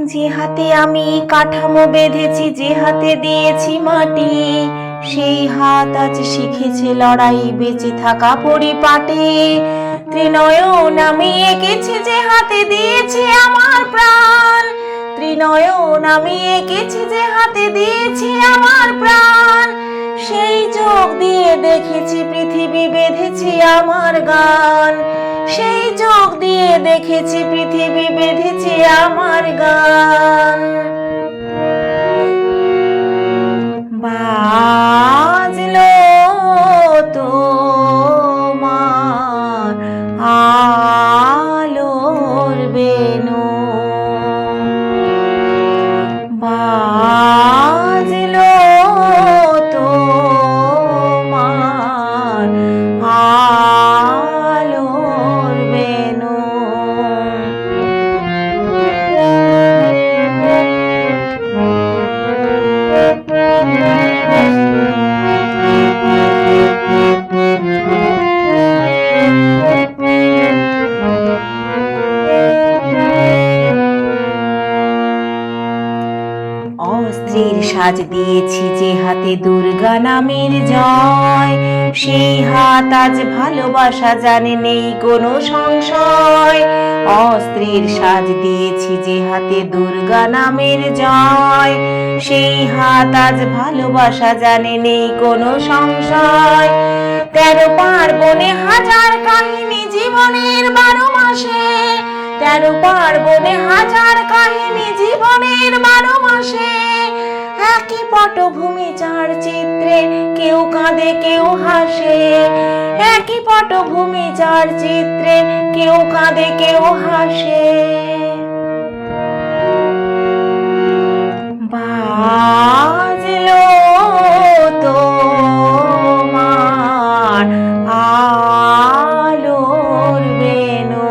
যে হাতে আমি কাঠামো বেঁধেছি, যে হাতে দিয়েছি মাটি, সেই হাত আজ শিখেছে লড়াই, বেঁচে থাকা পরিপাটি। ত্রিনয়ন আমি এঁকেছি, যে হাতে দিয়েছি আমার প্রাণ। ত্রিনয়ন আমি এঁকেছি, যে হাতে দিয়েছি আমার প্রাণ। সেই চোখ দিয়ে দেখেছি পৃথিবী, বেঁধেছি আমার গান। সেই চোখ দিয়ে দেখেছি পৃথিবী, বেঁধেছি আমার গান। বাজলো তোমার আলোর বেনু, বাজলো তোমার আলোর বেনু। অস্ত্রের সাজ দিয়েছি, যে হাতে দুর্গা নামের জয়। সেই হাত আজ ভালোবাসা জানে, নেই কোনো সংশয়। অস্ত্রের সাজ দিয়েছি, যে হাতে দুর্গা নামের জয়। সেই হাত আজ ভালোবাসা জানে, নেই কোনো সংশয়। 13 পার্বণে হাজার কাহিনী জীবনের 12 মাসে। 13 পার্বণে হাজার কাহিনী জীবনের 12 মাসে। একই পটভূমি 4 চিত্রে, কেউ কাঁদে কেউ হাসে। একই পটভূমি 4 চিত্রে, কেউ কাঁদে কেউ হাসে। বাজলো তোমার আলোর বেনু,